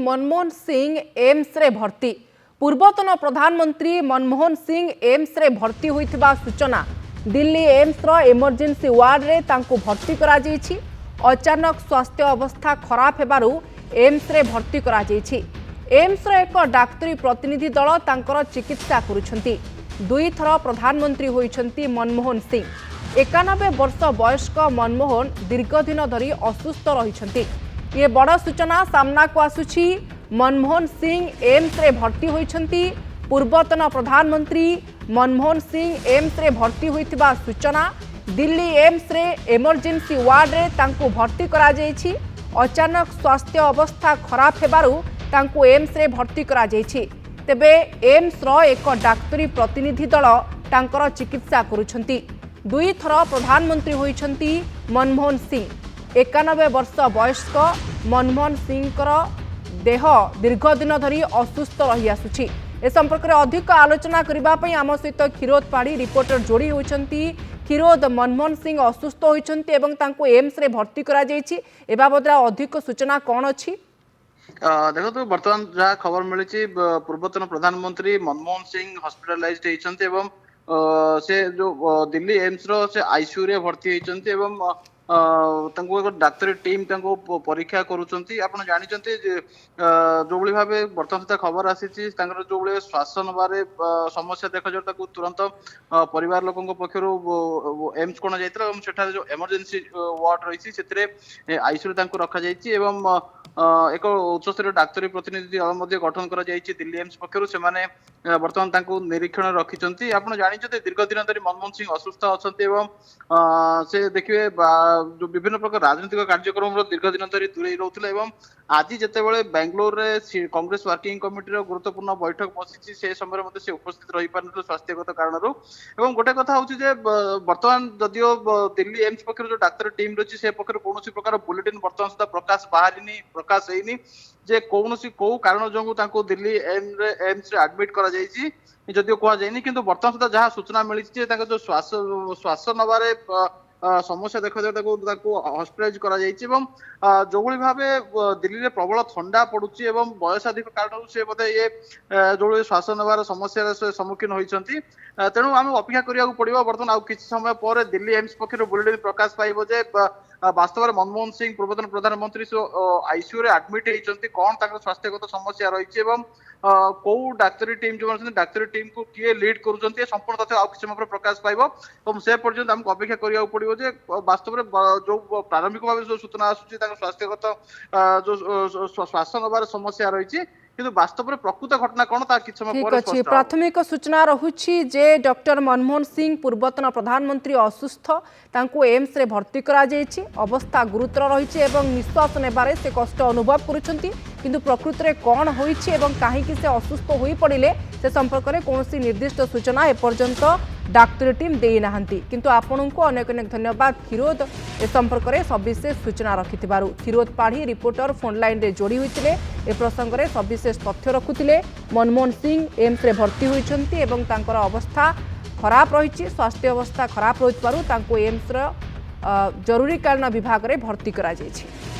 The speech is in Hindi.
मनमोहन सिंह एम्स रे भर्ती। पूर्वतन प्रधानमंत्री मनमोहन सिंह एम्स रे भर्ती होइथिबा सूचना दिल्ली एम्स रो इमरजेंसी वार्ड रे तांको भर्ती करा जायछि। अचानक स्वास्थ्य अवस्था खराब हेबारु एम्स रे भर्ती करा जायछि। एम्स रो एक डाक्तरी प्रतिनिधि दल तांकर चिकित्सा करुछंती। दुई थर प्रधानमंत्री होइछंती मनमोहन सिंह। 91 वर्ष वयस्क मनमोहन दीर्घ दिन धरी असुस्थ रहिछंती। ये बड़ सूचना सामना को आसुछि। मनमोहन सिंह एम्स रे भर्ती होइछंती। पूर्वतन प्रधानमंत्री मनमोहन सिंह एम्स रे भर्ती होइथिबा सूचना दिल्ली एम्स रे इमरजेंसी वार्ड रे तांको भर्ती करा जायछि। अचानक स्वास्थ्य अवस्था खराब हेबारु तांको एम्स रे भर्ती करा जायछि। तेबे एम्स रो एक डाक्तरी प्रतिनिधि दल तांकर चिकित्सा करुछंती। दुई थर प्रधानमंत्री होइछंती मनमोहन सिंह। 91 वर्ष वयस्क मनमोहन सिंहकर देह दीर्घ दिन धरी असुस्थ रही आसुछि। ए संपर्क में अधिक आलोचना करने आम सहित क्षीरोद पाढ़ी रिपोर्टर जोड़ी होती। क्षीरोद, मनमोहन सिंह असुस्थ होइछंती एवं तांको एम्स रे भर्ती करा जायछि। ए बाबद अधिक सूचना कौन अछि? देखो तो बर्तमान जहाँ खबर मिली पूर्वतन प्रधानमंत्री मनमोहन सिंह हॉस्पिटलाइज्ड होइछंती एवं से जो दिल्ली एम्स रो से आईसीयू रे भर्ती होइछंती एवं तांको एक डाक्तरी टीम तांको परीक्षा करूछंती। आपण जानिछंती जे जो भली भाबे बर्तमान सुधा खबर आसीछि तांकर जो भली श्वास नबारे समस्या देखा जो ताको तुरंत परिवार लोकंक पक्षरु एम्स कोन जायतरा एवं सेठा जो इमरजेंसी वार्ड रहिछि सेतरे आईसीयू रे तांको रखा जायछि एवं एक उच्चस्तरीय डाक्तरी प्रतिनिधि दल मध्य गठन करा जायछि दिल्ली एम्स पक्षरु। सेमाने बर्तमान तांको निरीक्षण रखिछंती। आपण जानिछंती दीर्घ दिन धरि मनमोहन सिंह असुस्थ अछंती एवं से देखिए जो विभिन्न प्रकार राजनीतिक कार्यक्रम दीर्घ दिन धरी दूरे रोते एवं आज जितेबाला बेंगलोर रे कांग्रेस वर्किंग कमिटी गुरुत्वपूर्ण बैठक बसी से समय से उपस्थित रही पार स्वास्थ्यगत कारण एवं गोटे कथा हूँ बर्तमान जदियो दिल्ली एम्स पक्ष जो डाक्तर टीम रही से पक्ष कौन प्रकार बुलेटिन बर्तमान सुधा प्रकाश होनी जे कौन कौ कारण जो दिल्ली एम्स रे एडमिट करा जायछि जदियो कह जायनि किंतु बर्तमान सुधा जहाँ सूचना मिली जो श्वास नबारे समस्या देखा हॉस्पिटलाइज करा जायछि एवं जो भली भाबे दिल्ली रे प्रबल ठंडा पड़ुछि एवं बयस अधिक कारण से बोधे ये जो श्वास नबार समस्या सम्मुखीन होइछंती। तेणु आम अपेक्षा करिया पड़िबो। बर्तमान आउ किछि समय पर दिल्ली एम्स पक्षरु बुलेटिन प्रकाश पाइबो जे वास्तव में मनमोहन सिंह पूर्वतन प्रधानमंत्री आईसीयू रे एडमिट होइछंती कौन ताकर स्वास्थ्यगत समस्या रही एवं कौ डाक्तरी टीम जो डाक्तरी टीम को किए लीड करुछंती संपूर्ण तथ्य आउ किछि समय पर प्रकाश पाइबो एवं से पर्यंत हमको अपेक्षा करिया पड़िबो जे वास्तव में जो प्रारंभिक भाव जो सूचना आसुछि ताकर स्वास्थ्यगत जो श्वास नबार समस्या रही किंतु वास्तव में प्रकृत घटना कौन ता किछि समय पर स्पष्ट प्राथमिक सूचना रहुछि जे डॉक्टर मनमोहन सिंह पूर्वतन प्रधानमंत्री असुस्थ तांको एम्स रे भर्ती करा जायछि। अवस्था गुरुतर रही एवं निश्वास नेबारे से कष्ट अनुभव करुछंती किंतु प्रकृत रे कौन होइछि एवं काहेकि से असुस्थ होई पड़िले से संपर्क में कौन निर्दिष्ट सूचना एपर्यंत डाक्तरी टीम दे नाहंती। किंतु आपनको अनेक अनेक धन्यवाद क्षीरोद ए संपर्क में सविशेष सूचना रखिथिबारु। क्षीरोद पाढ़ी रिपोर्टर फोन लाइन रे जोड़ी होइतिले ए प्रसंग में सविशेष तथ्य रखुथिले। मनमोहन सिंह एम्स रे भर्ती होइछंती एवं तांकर अवस्था खराब रही स्वास्थ्य अवस्था खराब रहितबारु तांको एम्स रो जरूरीकालीन विभाग रे भर्ती करा जायछि।